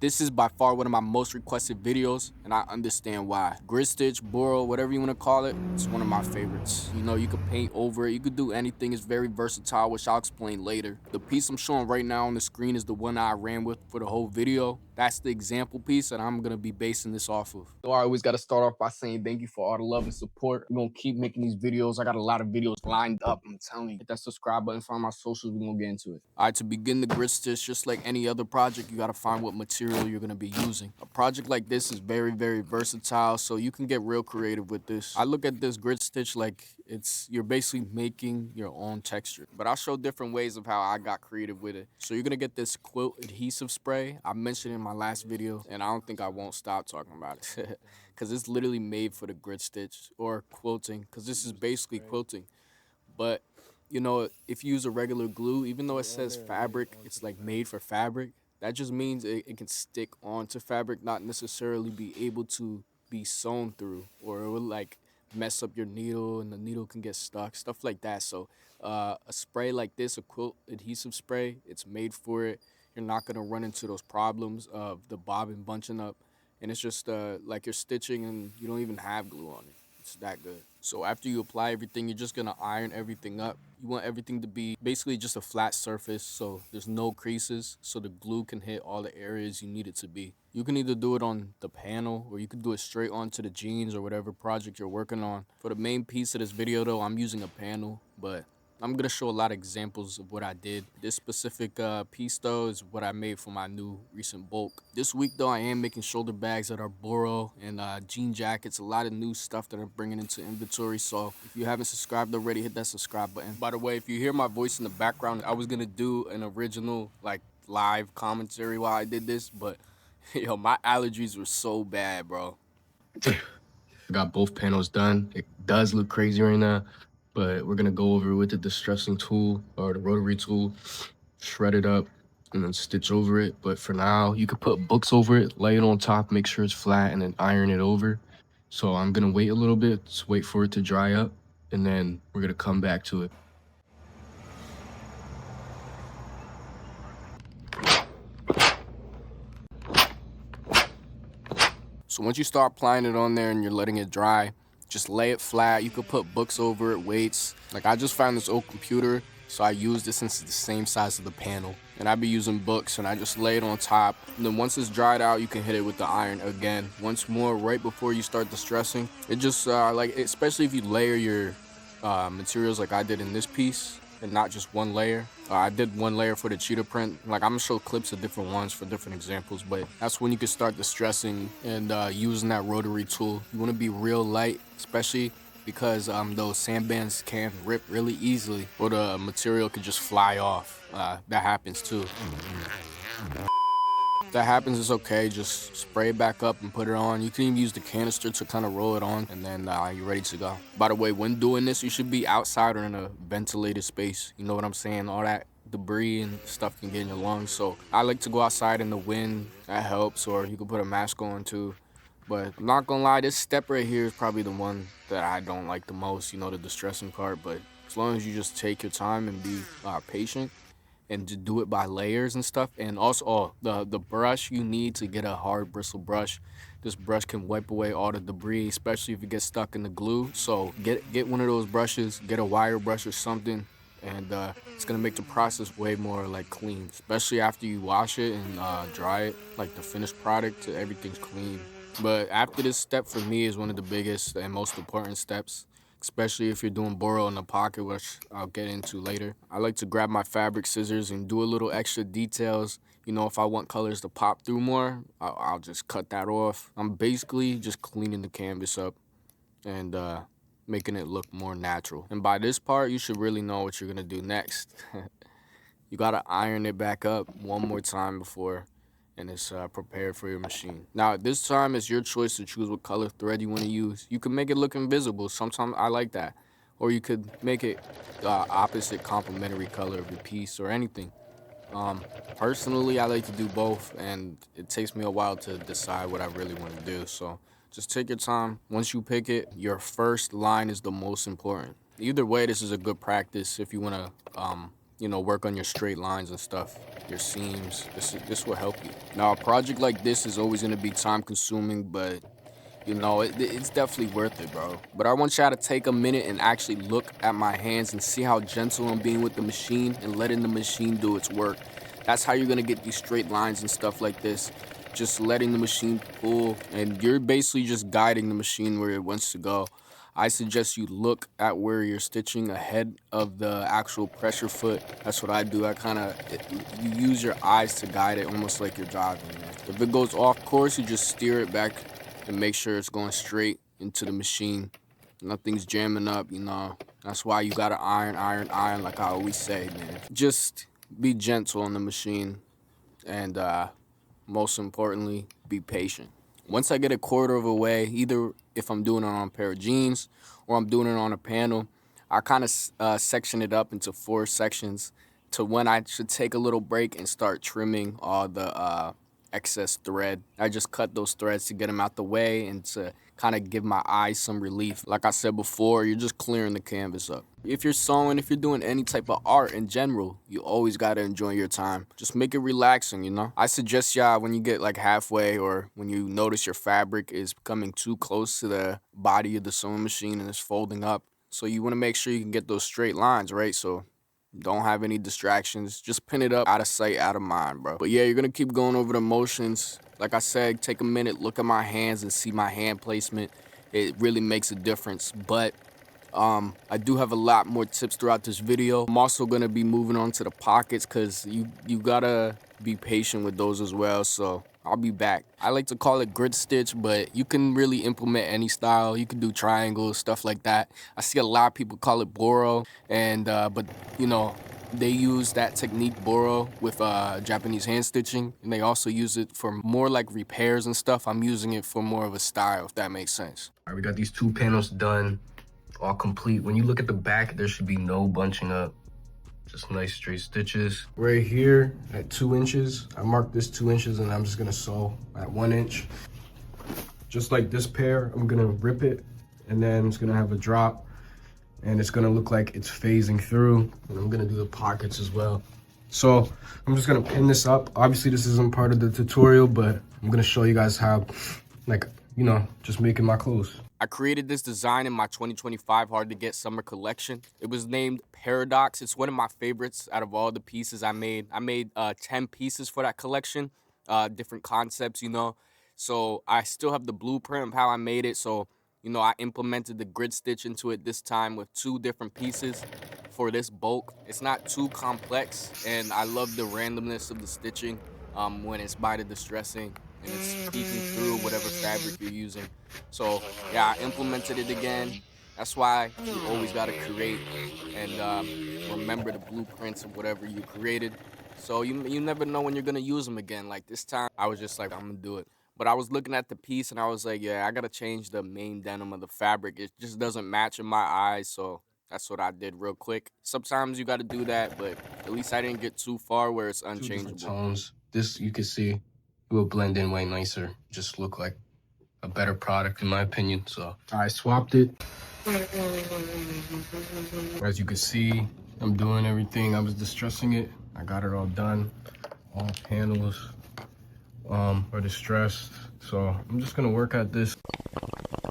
This is by far one of my most requested videos, and I understand why. Grid stitch, Boro, whatever you want to call it, it's one of my favorites. You know, you could paint over it, you could do anything. It's very versatile, which I'll explain later. The piece I'm showing right now on the screen is the one I ran with for the whole video. That's the example piece that I'm gonna be basing this off of. So I always gotta start off by saying thank you for all the love and support. We're gonna keep making these videos. I got a lot of videos lined up, I'm telling you. Hit that subscribe button, find my socials, we're gonna get into it. All right, to begin the grid stitch, just like any other project, you gotta find what material you're gonna be using. A project like this is very, very versatile, so you can get real creative with this. I look at this grid stitch like you're basically making your own texture. But I'll show different ways of how I got creative with it. So you're gonna get this quilt adhesive spray. I mentioned in my last video, and I don't think I won't stop talking about it. Because it's literally made for the grid stitch or quilting, because this is basically quilting. But you know, if you use a regular glue, even though it says fabric, it's like made for fabric. That just means it can stick onto fabric, not necessarily be able to be sewn through, or it will like mess up your needle and the needle can get stuck, stuff like that. So a spray like this, a quilt adhesive spray, it's made for it. You're not gonna run into those problems of the bobbin bunching up, and it's just like you're stitching and you don't even have glue on it. It's that good. So after you apply everything, you're just gonna iron everything up. You want everything to be basically just a flat surface, so there's no creases, so the glue can hit all the areas you need it to be. You can either do it on the panel, or you can do it straight onto the jeans or whatever project you're working on. For the main piece of this video though, I'm using a panel, but I'm gonna show a lot of examples of what I did. This specific piece though is what I made for my new recent bulk. This week though, I am making shoulder bags that are Boro and jean jackets. A lot of new stuff that I'm bringing into inventory. So if you haven't subscribed already, hit that subscribe button. By the way, if you hear my voice in the background, I was gonna do an original like live commentary while I did this, but yo, my allergies were so bad, bro. Got both panels done. It does look crazy right now, but we're gonna go over with the distressing tool or the rotary tool, shred it up, and then stitch over it. But for now, you could put books over it, lay it on top, make sure it's flat, and then iron it over. So I'm gonna wait a little bit, just wait for it to dry up, and then we're gonna come back to it. So once you start applying it on there and you're letting it dry, just lay it flat. You could put books over it, weights. Like I just found this old computer, so I used it since it's the same size of the panel. And I'd be using books and I just lay it on top. And then once it's dried out, you can hit it with the iron again. Once more, right before you start distressing. It just, especially if you layer your materials like I did in this piece, and not just one layer. I did one layer for the cheetah print. Like I'm gonna show clips of different ones for different examples, but that's when you can start distressing and using that rotary tool. You wanna be real light, especially because those sandbands can rip really easily, or the material could just fly off. That happens too. If that happens, it's okay. Just spray it back up and put it on. You can even use the canister to kind of roll it on, and then you're ready to go. By the way, when doing this, you should be outside or in a ventilated space. You know what I'm saying? All that debris and stuff can get in your lungs. So I like to go outside in the wind. That helps. Or you can put a mask on too. But I'm not gonna lie, this step right here is probably the one that I don't like the most. You know, the distressing part. But as long as you just take your time and be patient, and to do it by layers and stuff. And also, the brush you need to get a hard bristle brush. This brush can wipe away all the debris, especially if you get stuck in the glue. So get one of those brushes, get a wire brush or something, and it's gonna make the process way more like clean, especially after you wash it and dry it. Like the finished product, everything's clean. But after this step for me is one of the biggest and most important steps, especially if you're doing Boro in the pocket, which I'll get into later. I like to grab my fabric scissors and do a little extra details. You know, if I want colors to pop through more, I'll just cut that off. I'm basically just cleaning the canvas up and making it look more natural. And by this part, you should really know what you're gonna do next. You gotta iron it back up one more time before and it's prepared for your machine. Now, this time it's your choice to choose what color thread you want to use. You can make it look invisible. Sometimes I like that. Or you could make it opposite complementary color of your piece or anything. Personally, I like to do both, and it takes me a while to decide what I really want to do. So just take your time. Once you pick it, your first line is the most important. Either way, this is a good practice if you want to work on your straight lines and stuff, your seams. This will help you. Now, a project like this is always gonna be time consuming, but it's definitely worth it, bro. But I want y'all to take a minute and actually look at my hands and see how gentle I'm being with the machine and letting the machine do its work. That's how you're gonna get these straight lines and stuff like this. Just letting the machine pull, and you're basically just guiding the machine where it wants to go. I suggest you look at where you're stitching ahead of the actual pressure foot. That's what I do. You use your eyes to guide it almost like you're driving, man. If it goes off course, you just steer it back and make sure it's going straight into the machine. Nothing's jamming up. That's why you gotta iron, like I always say, man. Just be gentle on the machine, and most importantly, be patient. Once I get a quarter of a way, either if I'm doing it on a pair of jeans or I'm doing it on a panel, I kind of section it up into 4 sections to when I should take a little break and start trimming all the excess thread. I just cut those threads to get them out the way and to kind of give my eyes some relief. Like I said before, you're just clearing the canvas up. If you're sewing, if you're doing any type of art in general, you always gotta enjoy your time. Just make it relaxing. I suggest y'all, when you get like halfway or when you notice your fabric is coming too close to the body of the sewing machine and it's folding up, so you wanna make sure you can get those straight lines, right? So don't have any distractions. Just pin it up, out of sight, out of mind, bro. But yeah, you're gonna keep going over the motions. Like I said, take a minute, look at my hands and see my hand placement. It really makes a difference. But I do have a lot more tips throughout this video. I'm also gonna be moving on to the pockets because you gotta be patient with those as well. So I'll be back. I like to call it grid stitch, but you can really implement any style. You can do triangles, stuff like that. I see a lot of people call it Boro, and but they use that technique Boro with Japanese hand stitching, and they also use it for more like repairs and stuff. I'm using it for more of a style, if that makes sense. All right, we got these 2 panels done, all complete. When you look at the back, there should be no bunching up. Just nice straight stitches. Right here at 2 inches, I marked this 2 inches and I'm just gonna sew at 1 inch. Just like this pair, I'm gonna rip it and then it's gonna have a drop and it's gonna look like it's phasing through. And I'm gonna do the pockets as well. So I'm just gonna pin this up. Obviously this isn't part of the tutorial, but I'm gonna show you guys how, just making my clothes. I created this design in my 2025 hard to get summer collection. It was named Paradox. It's one of my favorites out of all the pieces I made. I made 10 pieces for that collection, different concepts, So I still have the blueprint of how I made it. So, I implemented the grid stitch into it this time with 2 different pieces for this bulk. It's not too complex, and I love the randomness of the stitching when it's by the distressing and it's peeking through whatever fabric you're using. So yeah, I implemented it again. That's why you always gotta create and remember the blueprints of whatever you created. So you never know when you're gonna use them again. Like this time, I was just like, I'm gonna do it. But I was looking at the piece and I was like, yeah, I gotta change the main denim of the fabric. It just doesn't match in my eyes, so that's what I did real quick. Sometimes you gotta do that, but at least I didn't get too far where it's unchangeable. 2 different tones. This, you can see, it will blend in way nicer. Just look like a better product in my opinion. So I swapped it. As you can see, I'm doing everything. I was distressing it. I got it all done. All panels are distressed. So I'm just gonna work at this.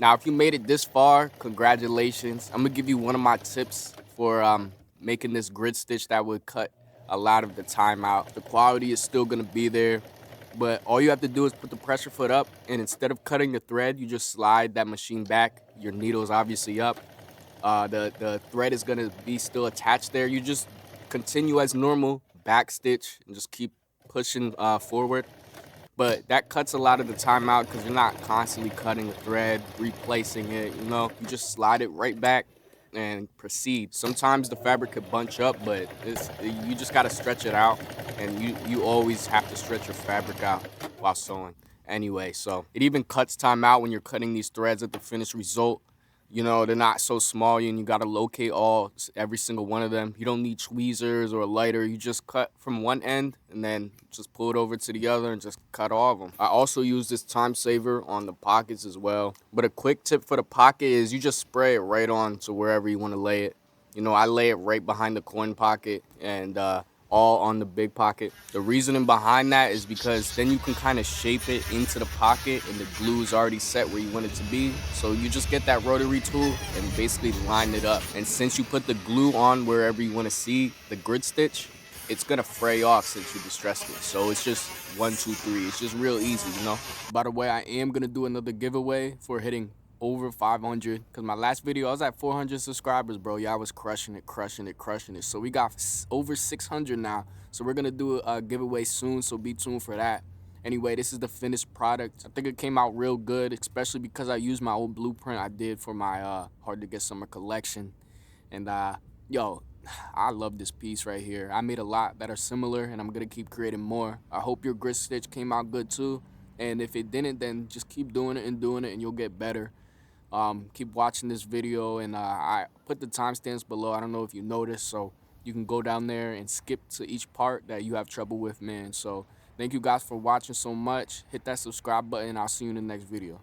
Now, if you made it this far, congratulations. I'm gonna give you one of my tips for making this grid stitch that would cut a lot of the time out. The quality is still gonna be there, but all you have to do is put the pressure foot up, and instead of cutting the thread, you just slide that machine back. Your needle's obviously up. The thread is gonna be still attached there. You just continue as normal, back stitch, and just keep pushing forward. But that cuts a lot of the time out because you're not constantly cutting the thread, replacing it, You just slide it right back and proceed. Sometimes the fabric could bunch up, but you just gotta stretch it out, and you always have to stretch your fabric out while sewing. Anyway, so it even cuts time out when you're cutting these threads at the finished result. They're not so small, and you gotta locate every single one of them. You don't need tweezers or a lighter. You just cut from one end and then just pull it over to the other and just cut all of them. I also use this time saver on the pockets as well. But a quick tip for the pocket is you just spray it right on to wherever you want to lay it. You know, I lay it right behind the coin pocket and all on the big pocket. The reasoning behind that is because then you can kind of shape it into the pocket and the glue is already set where you want it to be. So you just get that rotary tool and basically line it up. And since you put the glue on wherever you want to see the grid stitch, it's gonna fray off since you distressed it. So it's just 1, 2, 3. It's just real easy, you know? By the way, I am gonna do another giveaway for hitting over 500, because my last video I was at 400 subscribers, bro. Yeah, I was crushing it. So we got over 600 now, so we're gonna do a giveaway soon, so be tuned for that. Anyway, this is the finished product. I think it came out real good, especially because I used my old blueprint I did for my hard to get summer collection. And yo, I love this piece right here. I made a lot that are similar, and I'm gonna keep creating more. I hope your grid stitch came out good too, and if it didn't, then just keep doing it, and you'll get better. Keep watching this video, and I put the timestamps below. I don't know if you noticed, so you can go down there and skip to each part that you have trouble with, man. So thank you guys for watching so much. Hit that subscribe button. I'll see you in the next video.